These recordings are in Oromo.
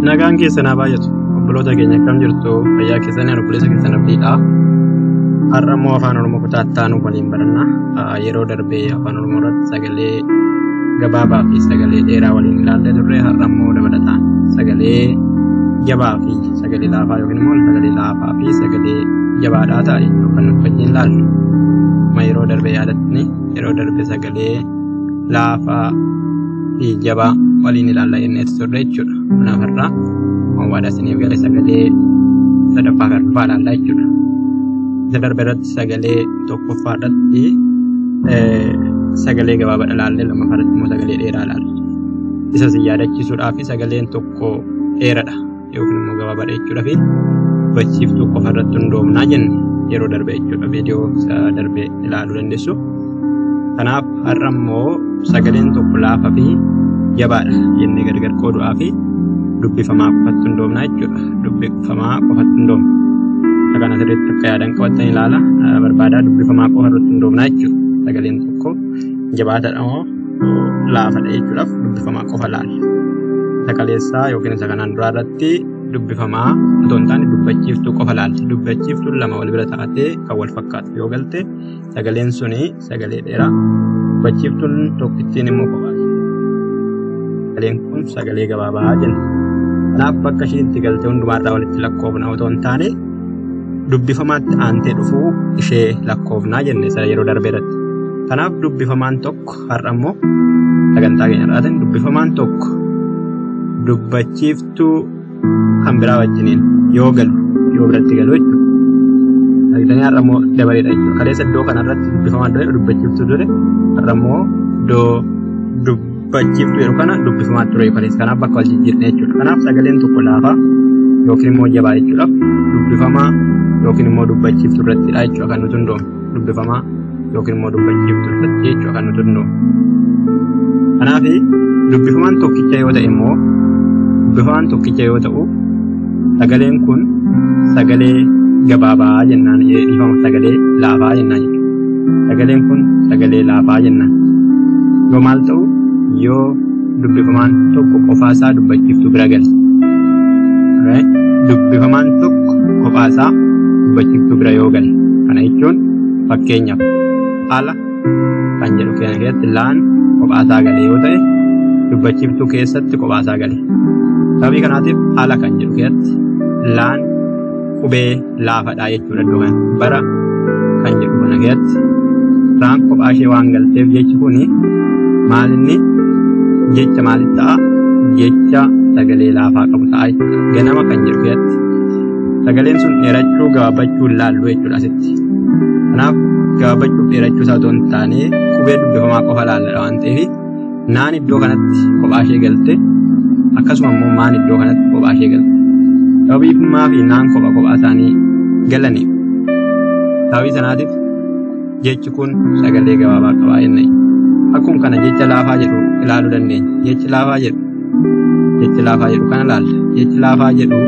Nagaan keessanaa baay'atu obboloota keenya akkam jirtu fayyaa keessanii obboleessa keessan abdiidha. Har'a immoo afaan Oromoo kutaa nu waliin baranna. Yeroo darbee afaan Oromoo irratti sagalee gabaabaa fi sagalee dheeraa waliin ilaallee turre. Har'a immoo dabalataan sagalee jabaa fi sagalee laafaa yookiin immoo sagalee laafaa fi sagalee jabaadhaa ta'e kan nuti wajjin ilaallu. Yeroo darbee yaadatni yeroo darbee sagalee laafaa fi jabaa waliin ilaallaa jennee turre jechuudha. Kanaaf har'a waada isiniif galee sagalee sadaffaa kan dhufaa ilaallaa jechuudha. Isa darbe irratti sagalee tokkoffaa irratti sagalee gabaabaa ilaallee lammaffaa irratti immoo sagalee dheeraa ilaalle. Isa si yaadachiisuudhaaf sagaleen tokko dheeraadha yookiin immoo gabaabaadha jechuudha fi hubachiiftuu qofa irratti hundoofnaa jenne yeroo darbe jechuudha. Viidiyoo isa darbe ilaaluu dandeessu. Kanaaf har'a immoo sagaleen tokko laafaa fi jabaadha jennee gargar qooduudhaa fi dubbifamaa qofatti hundoofnaa jechuudha. Dubbifamaa qofatti hundoofna. Kana sirriitti akka yaadan qabattan ilaala barbaadaa dubbifamaa qofa irratti hundoofnaa jechuudha. Sagaleen tokko jabaataadha moo laafadha jechuudhaaf dubbifamaa qofa ilaalla. Sagaleessaa yookiin isa kanaan duraa irratti dubbifamaa otoo hin taane dubbachiiftuu qofa ilaalla. Dubbachiiftuun lama wal bira taatee kan wal fakkaatu yoo galte sagaleen suni sagalee dheeraa. Dubbachiiftuun tokkittiin immoo qofaadha. Sagaleen kun sagalee gabaabaa jenna. Kanaaf bakka ishiitti galtee hundumaarraa walitti lakkoofna otoo hin taane dubbifamaatti aantee dhufuu ishee lakkoofnaa jenne isa yeroo darbee irratti. Kanaaf dubbifamaan tokko har'a immoo sagantaa keenya irraatiin dubbifamaan tokko dubbachiiftuu kan biraa wajjiniin yoo galu yoo biratti galu jechuudha. Sagantanii har'a immoo dabaleedha jechuudha. Kaleessa iddoo kanarratti dubbifamaan dure dubbachiiftuu dure har'a immoo iddoo dubbachiiftuu yeroo kana dubbifamaa ture kaleessa. Kanaaf bakka wal jijjiirne jechuudha. Kanaaf sagaleen tokko laafaa yookiin immoo jabaa jechuudhaaf dubbifamaa yookiin immoo dubbachiiftuu irrattidha jechuudha kan nuti hundoofnu. Dubbifamaa yookiin immoo dubbachiiftuu irratti jechuudha kan nuti hundoofnu. Kanaaf dubbifamaan tokkicha yoo ta'e immoo dubbifamaan tokkicha yoo ta'u sagaleen kun sagalee gabaabaa jennaan dhiifama sagalee laafaa jennaan jechuudha. Sagaleen kun sagalee laafaa jennaan. Yoo maal ta'u yoo dubbifamaan tokko qofaasaa dubbachiiftuu bira gale. Dubbifamaan tokko qofaasaa dubbachiiftuu bira yoo gale. Kana jechuun fakkeenyaaf ala kan jedhu keenya keessatti laan qofaasaa galee yoo ta'e dubbachiiftuu keessatti qofaasaa gale. Sababii kanaatiif ala kan jedhu keessatti laan qubee laafadhaa jechuudha iddoo kana. Bara kan jedhu kana keessatti laan kophaa ishee waan galteef jechi kuni maalinni jecha maaliif ta'a? Jecha sagalee laafaa qabu ta'a jechuudha. Ganama kan jedhu keessatti sagaleen sun dheerachuu gabaabachuu ilaallu jechuudha asitti. Kanaaf gabaabachuu dheerachuu isaa otoo hin taane qubee dubbifamaa qofa ilaalladha waan ta'eef naan iddoo kanatti kophaa ishee galte akkasuma immoo maan iddoo kanatti kophaa ishee galte. Sababii maa fi naan kophaa isaanii galanii sababii sanaatiif jechi kun sagalee gabaabaa qabaa jennee. Akkuma kana jecha laafaa jedhu ilaaluu dandeenya. Jechi laafaa jedhu kana ilaalla. Jechi laafaa jedhu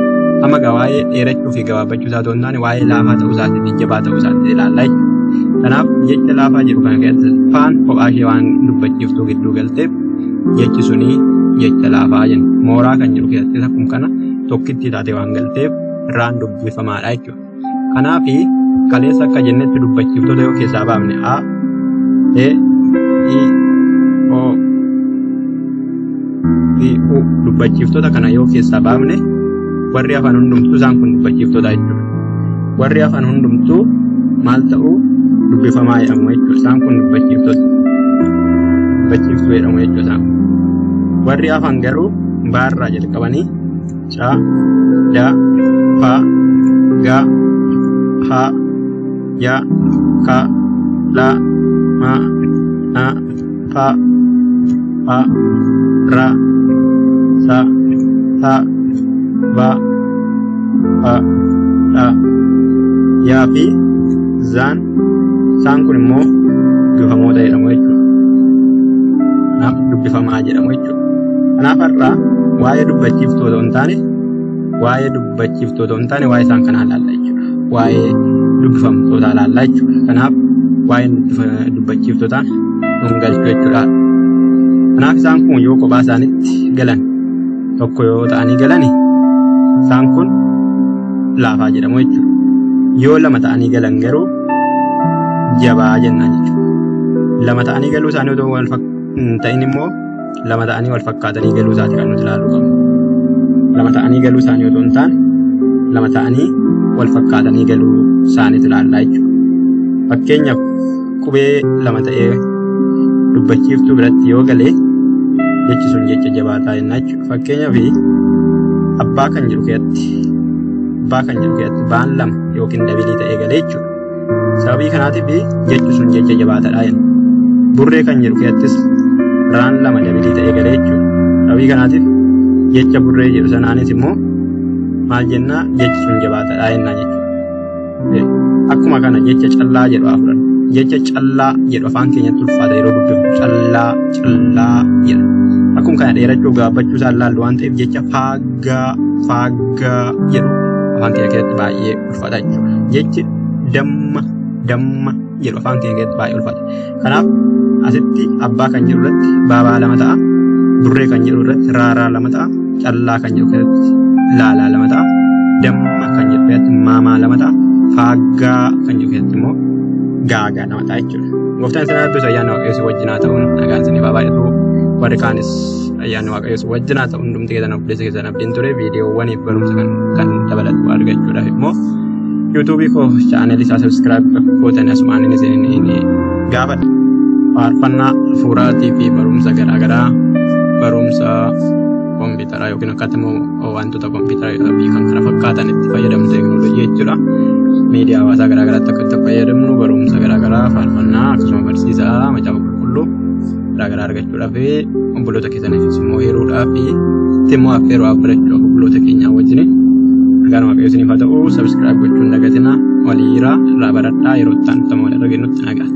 amma waa'ee dheerachuu fi gabaabachuu isaa otoo hin taane waa'ee laafaa ta'uu isaatii fi jabaa ta'uu isaatii ilaalla. Kanaaf jecha laafaa jedhu kana keessatti faan kophaa ishee waan dubbachiiftuu gidduu galteef jechi suni jecha laafaa jenna. Mooraa kan jedhu keessatti akkuma kana tokkitti taatee waan galteef irraan dubbifamaadha jechuudha. Kanaaf kaleessa akka jennetti dubbachiiftoota yoo keessaa baafne A, E, I, O, P, U dubbachiiftoota kana yoo keessaa baafne warri afaan hundumtuu isaan kun dubbachiiftoota jechuudha. Warri afaan hundumtuu maal ta'u dubbifamaa jedhamu jechuudha. Isaan kun dubbachiiftoota. Dubbachiiftuu jedhamu jechuudha isaan kun. Warri afaan garuu baarraa jalqabanii Ca, Da, Pa, Ga, Ha, Ya, Ka, La, Ma, Na, Pa, Pa, Ra, Sa, Ta, Ba, Pa, Da, Ya fi Zaan isaan kun immoo dubbifamoota jedhamu jechuudha. Kanaaf dubbifamaa jedhamu jechuudha. Kanaaf har'a waa'ee dubbachiiftoota hin taane waa'ee isaan kanaa ilaalla jechuudha. Waa'ee dubbifamtootaa ilaalla jechuudha. Kanaaf waa'ee dubbachiiftootaa nun galchu jechuudha. Kanaaf isaan kun yoo kophaa isaanitti galan tokko yoo ta'anii galani Isaan kun laafaa jedhamu jechuudha. Yoo lama ta'anii galan garuu jabaa jennaan jechuudha. Lama ta'anii galuu isaanii otoo wal ta'in immoo lama ta'anii wal fakkaatanii galuu isaati kan nuti ilaaluu qabnu. Lama ta'anii galuu isaanii otoo hin taane lama ta'anii wal fakkaatanii galuu isaaniitu ilaallaa jechuudha. Fakkeenyaaf qubee lama ta'ee dubbachiiftuu biratti yoo galee jechi sun jecha jabaataa jennaa jechuudha. Fakkeenyaaf abbaa kan jedhu keessatti baan lama yookiin dabilii ta'ee galee jechuudha. Sababii kanaatiif jechi sun jecha jabaataadha jenna. Burree kan jedhu keessattis raan lama dabilii ta'ee galee jechuudha. Sababii kanaatiif jecha burree jedhu sanaanis immoo maal jennaa jechi sun jabaataadha jennaa jechuudha. Akkuma kana jecha callaa jedhu afuran. Jecha callaa jedhu afaan keenyatti ulfaata yeroo guddifnu callaa jedha. Akkuma kana dheerachuu gaabbachuu isaan laallu waan ta'eef jecha faaggaa jedhu afaan keenya keessatti baay'ee ulfaata jechuudha. Jechi damma jedhu afaan keenya keessatti baay'ee ulfaata. Kanaaf asitti abbaa kan jedhu irratti baabaa lama ta'a. Burree kan jedhu irratti raaraa lama ta'a. Callaa kan jedhu keessatti laalaa lama ta'a. Damma kan jedhu keessatti maamaa lama ta'a. Faaggaa kan jedhu keessatti immoo gaagaa lama ta'a jechuudha. Gooftaan isin eebbisu ayyaanni Waaqayyoo wajjin haa ta'uun nagaan isiniif haa baay'atu. Warri kaanis ayyaanni Waaqayyoo wajjin haa ta'uun hundumti keessan obboleessa keessan abdiin ture viidiyoowwaniif barumsa kan dabalatu argachuudhaaf immoo yuutuubii koo chaanelii isaa sabskiraayib gootan asumaan isin gaafadha. Faarfannaa hafuuraatii fi barumsa garaagaraa barumsa kompiitaraa yookiin akkasumas wantoota kompiitaraa fi kan kana fakkaatan itti fayyadamnu teekinooloojii jechuudha. Miidiyaa hawaasaa garaagaraatti akka itti fayyadamnu barumsa garaagaraa faarfannaa akkasuma barsiisaa macaafa qulqulluu garaagaraa argachuudhaaf obboloota keessaniifis immoo heeruudhaaf itti immoo affeeruu barachuudhaaf obboloota keenyaa wajjin nagaan Waaqayyoo isiniif haa ta'u sabskiraayib gochuun dagatina waliiraa irraa baradhaa yeroo itti aanutti wal arginutti nagaa.